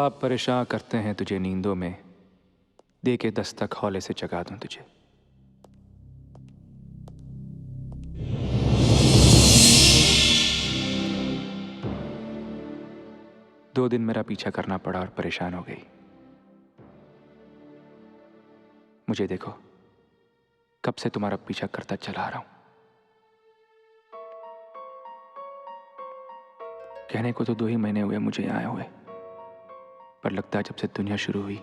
ख्वाब परेशान करते हैं तुझे नींदों में, दे के दस्तक हौले से जगा दूं तुझे। दो दिन मेरा पीछा करना पड़ा और परेशान हो गई। मुझे देखो, कब से तुम्हारा पीछा करता चला आ रहा हूं। कहने को तो 2 ही महीने हुए मुझे यहाँ आए हुए, पर लगता है जब से दुनिया शुरू हुई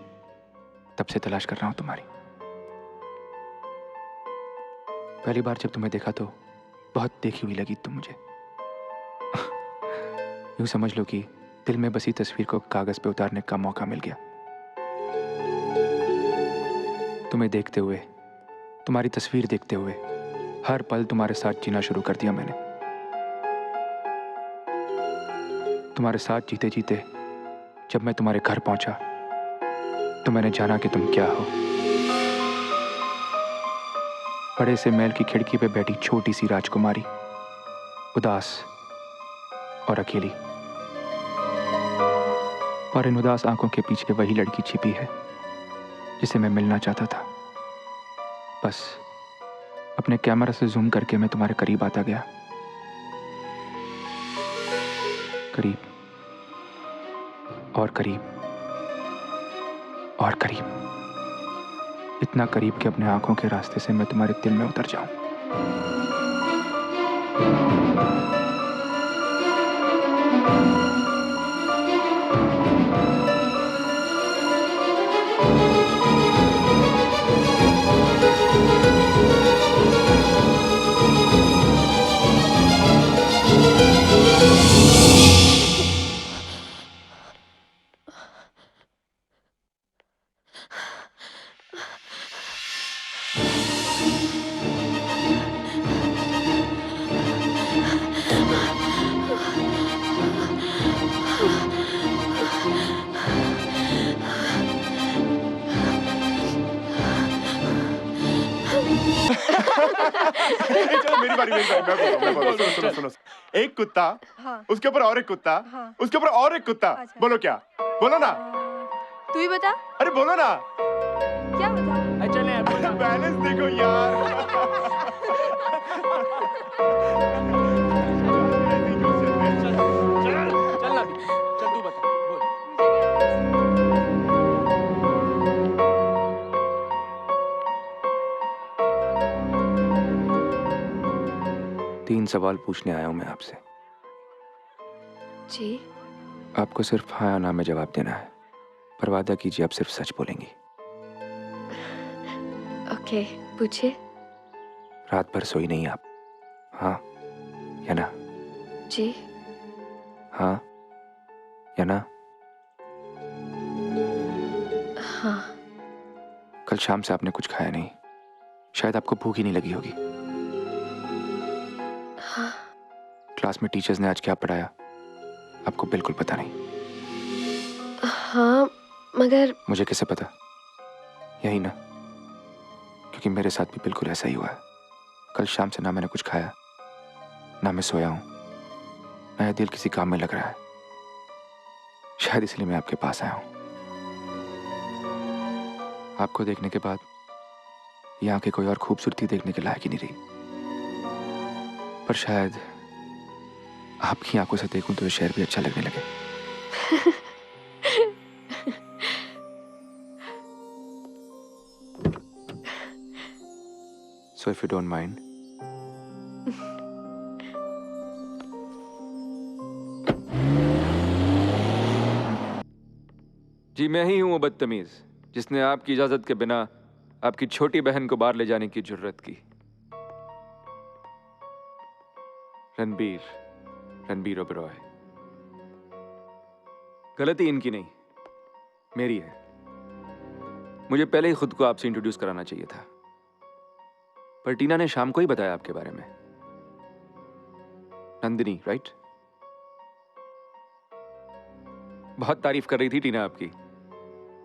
तब से तलाश कर रहा हूं तुम्हारी। पहली बार जब तुम्हें देखा तो बहुत देखी हुई लगी तुम मुझे। यूं समझ लो कि दिल में बसी तस्वीर को कागज पे उतारने का मौका मिल गया। तुम्हें देखते हुए, तुम्हारी तस्वीर देखते हुए हर पल तुम्हारे साथ जीना शुरू कर दिया मैंने। तुम्हारे साथ जीते जीते जब मैं तुम्हारे घर पहुंचा तो मैंने जाना कि तुम क्या हो। बड़े से महल की खिड़की पे बैठी छोटी सी राजकुमारी, उदास और अकेली, और इन उदास आंखों के पीछे वही लड़की छिपी है जिसे मैं मिलना चाहता था। बस अपने कैमरा से जूम करके मैं तुम्हारे करीब आता गया, करीब और करीब और करीब, इतना करीब कि अपने आंखों के रास्ते से मैं तुम्हारे दिल में उतर जाऊं। चलो मैं बोलता हूँ, सुनो। एक कुत्ता, हाँ। उसके ऊपर और एक कुत्ता, हाँ। उसके ऊपर और एक कुत्ता। अच्छा। बोलो क्या? बोलो ना। तू ही बता। अरे बोलो ना। क्या बता? चले बैलेंस देखो यार। चल तू बता, बोल। 3 सवाल पूछने आया हूं मैं आपसे। जी। आपको सिर्फ हाँ या ना में जवाब देना है, पर वादा कीजिए आप सिर्फ सच बोलेंगी। ओके, पूछिए। रात भर सोई नहीं आप, हाँ या ना? जी। हाँ या ना? हाँ। कल शाम से आपने कुछ खाया नहीं, शायद आपको भूख ही नहीं लगी होगी। हाँ। क्लास में टीचर्स ने आज क्या पढ़ाया आपको बिल्कुल पता नहीं। हाँ, मगर मुझे कैसे पता? यही ना, क्योंकि मेरे साथ भी बिल्कुल ऐसा ही हुआ है। कल शाम से ना मैंने कुछ खाया, ना मैं सोया हूं, ना यह दिल किसी काम में लग रहा है। शायद इसलिए मैं आपके पास आया हूं। आपको देखने के बाद ये आंखें कोई और खूबसूरती देखने के लायक ही नहीं रही, पर शायद आपकी आंखों से देखूं तो ये शहर भी अच्छा लगने लगे। So if you don't mind, जी मैं ही हूं वो बदतमीज जिसने आपकी इजाजत के बिना आपकी छोटी बहन को बाहर ले जाने की जुर्रत की। रणबीर ओबेरॉय। गलती इनकी नहीं, मेरी है। मुझे पहले ही खुद को आपसे इंट्रोड्यूस कराना चाहिए था, पर टीना ने शाम को ही बताया आपके बारे में। नंदिनी, राइट? बहुत तारीफ कर रही थी टीना आपकी।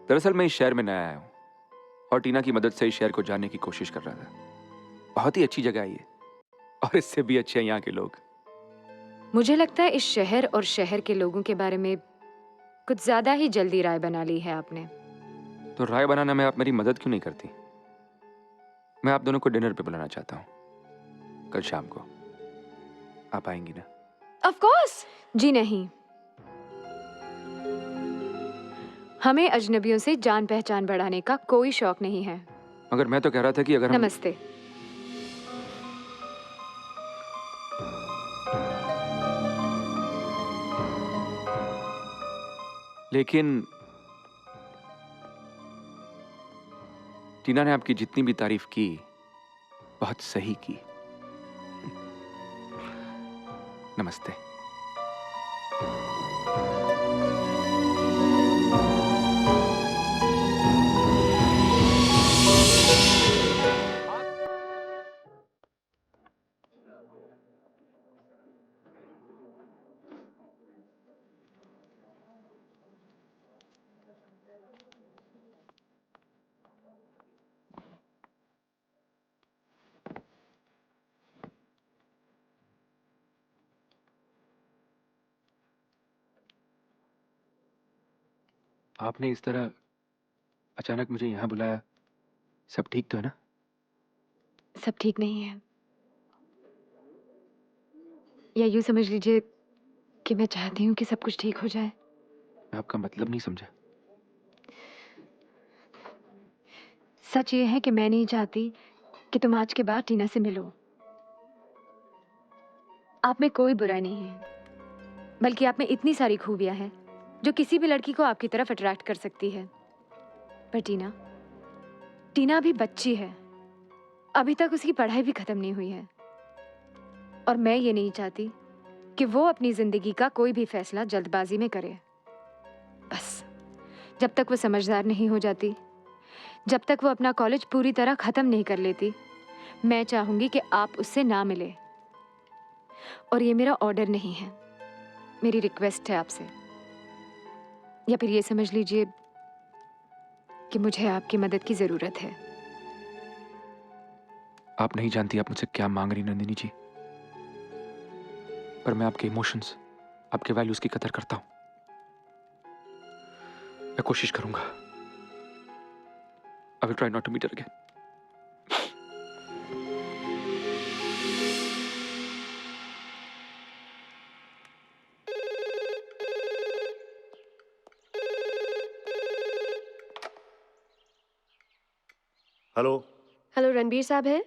दरअसल मैं इस शहर में नया आया हूं और टीना की मदद से इस शहर को जानने की कोशिश कर रहा था। बहुत ही अच्छी जगह है ये, और इससे भी अच्छे हैं यहाँ के लोग। मुझे लगता है इस शहर और शहर के लोगों के बारे में कुछ ज्यादा ही जल्दी राय बना ली है आपने। तो राय बनाने में आप मेरी मदद क्यों नहीं करती? मैं आप दोनों को डिनर पे बुलाना चाहता हूँ कल शाम को। आप आएंगी ना? Of course. जी नहीं, हमें अजनबियों से जान पहचान बढ़ाने का कोई शौक नहीं है। मगर मैं तो कह रहा था कि अगर हम... नमस्ते। लेकिन टीना ने आपकी जितनी भी तारीफ की बहुत सही की। नमस्ते। आपने इस तरह अचानक मुझे यहाँ बुलाया, सब ठीक तो है ना? सब ठीक नहीं है, या यूं समझ लीजिए कि मैं चाहती हूँ कि सब कुछ ठीक हो जाए। मैं आपका मतलब नहीं समझा। सच ये है कि मैं नहीं चाहती कि तुम आज के बाद टीना से मिलो। आप में कोई बुराई नहीं है, बल्कि आप में इतनी सारी खूबियां हैं जो किसी भी लड़की को आपकी तरफ अट्रैक्ट कर सकती है। पर टीना टीना अभी बच्ची है, अभी तक उसकी पढ़ाई भी खत्म नहीं हुई है, और मैं ये नहीं चाहती कि वो अपनी जिंदगी का कोई भी फैसला जल्दबाजी में करे। बस जब तक वो समझदार नहीं हो जाती, जब तक वो अपना कॉलेज पूरी तरह खत्म नहीं कर लेती, मैं चाहूंगी कि आप उससे ना मिले। और ये मेरा ऑर्डर नहीं है, मेरी रिक्वेस्ट है आपसे। या फिर ये समझ लीजिए कि मुझे आपकी मदद की जरूरत है। आप नहीं जानती आप मुझसे क्या मांग रही नंदिनी जी, पर मैं आपके इमोशंस, आपके वैल्यूज की कदर करता हूं। मैं कोशिश करूंगा। I will try not to meet her again. Hello. Hello, Ranbir साहब हैं?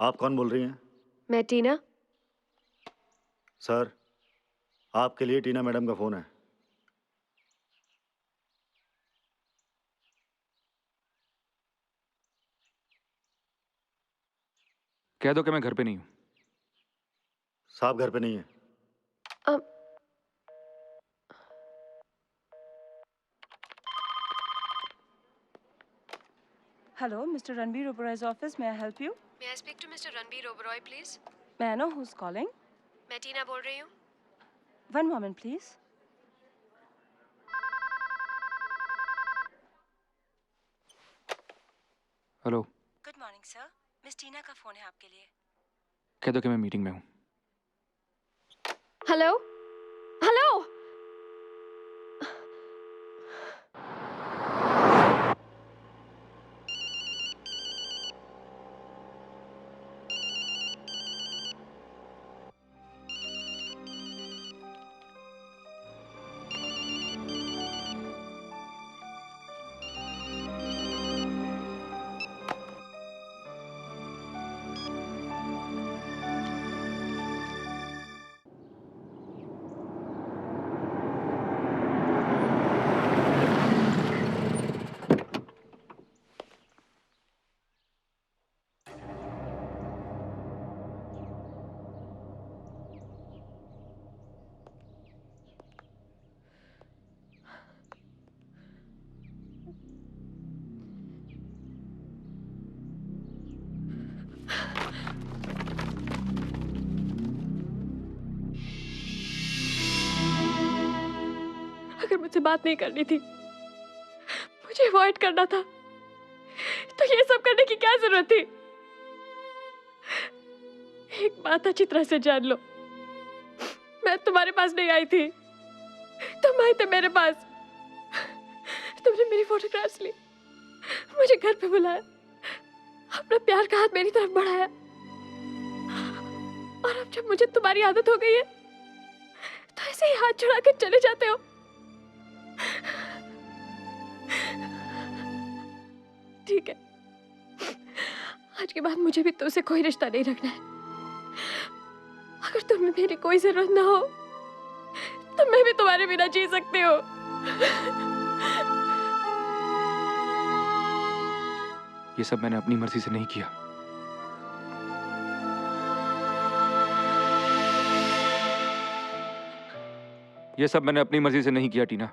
आप कौन बोल रही हैं? मैं टीना। सर, आपके लिए टीना मैडम का फ़ोन है। कह दो कि मैं घर पे नहीं हूं। साहब घर पे नहीं है। अम, Hello, Mr. Ranbir Oberoi's office. May I help you? May I speak to Mr. Ranbir Oberoi, please? May I know who's calling? मैं टीना बोल रही हूँ। One moment, please. Hello. Good morning, sir. Miss Tina का phone है आपके लिए। कह दो कि मैं मीटिंग में हूं। Hello, hello. अगर मुझसे बात नहीं करनी थी, मुझे अवॉइड करना था, तो ये सब करने की क्या जरूरत थी? एक बात अच्छी तरह से जान लो, मैं तुम्हारे पास नहीं आई थी, तुम आए थे मेरे पास। उन्होंने मेरी फोटोग्राफ्स ली, मुझे घर पे बुलाया, अपना प्यार का हाथ मेरी तरफ बढ़ाया। और अब जब मुझे तुम्हारी आदत हो गई है तो ऐसे ही हाथ छुड़ा कर चले जाते हो। ठीक है, आज के बाद मुझे भी तुमसे कोई रिश्ता नहीं रखना है। अगर तुम्हें मेरी कोई जरूरत ना हो तो मैं भी तुम्हारे बिना जी सकती हूँ। ये सब मैंने अपनी मर्जी से नहीं किया। ये सब मैंने अपनी मर्जी से नहीं किया टीना,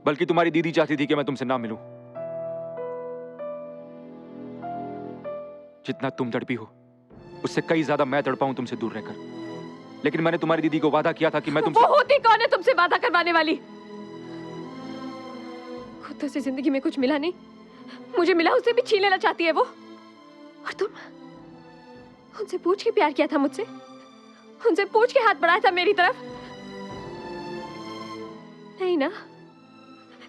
बल्कि तुम्हारी दीदी चाहती थी कि मैं तुमसे ना मिलूं। जितना तुम तड़पी हो उससे कई ज्यादा मैं तड़पा तुमसे दूर रहकर। लेकिन मैंने तुम्हारी दीदी को वादा किया था कि मैं तुमसे। वो होती कौन है तुमसे वादा करवाने वाली? खुद तो उसे जिंदगी में कुछ मिला नहीं, मुझे मिला उसे भी छीन लेना चाहती है वो। और तुम उनसे पूछ के प्यार किया था मुझसे, उनसे पूछ के हाथ बढ़ाया था मेरी तरफ, नहीं ना?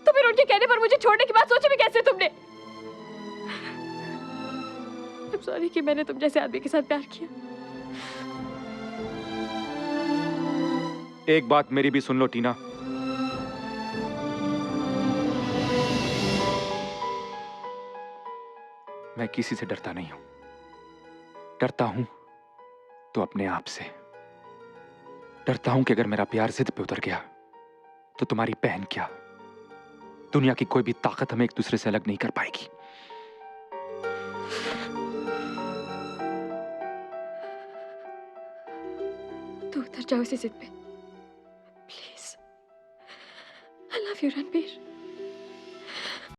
तो फिर उनके कहने पर मुझे छोड़ने की बात सोची भी कैसे तुमने? I'm sorry कि मैंने तुम जैसे आदमी के साथ प्यार किया। एक बात मेरी भी सुन लो टीना, मैं किसी से डरता नहीं हूं। डरता हूं तो अपने आप से। डरता हूं कि अगर मेरा प्यार जिद पे उतर गया तो तुम्हारी बहन क्या, दुनिया की कोई भी ताकत हमें एक दूसरे से अलग नहीं कर पाएगी। तो उतर जाओ इसी जिद पे, please. I love you, Ranbir.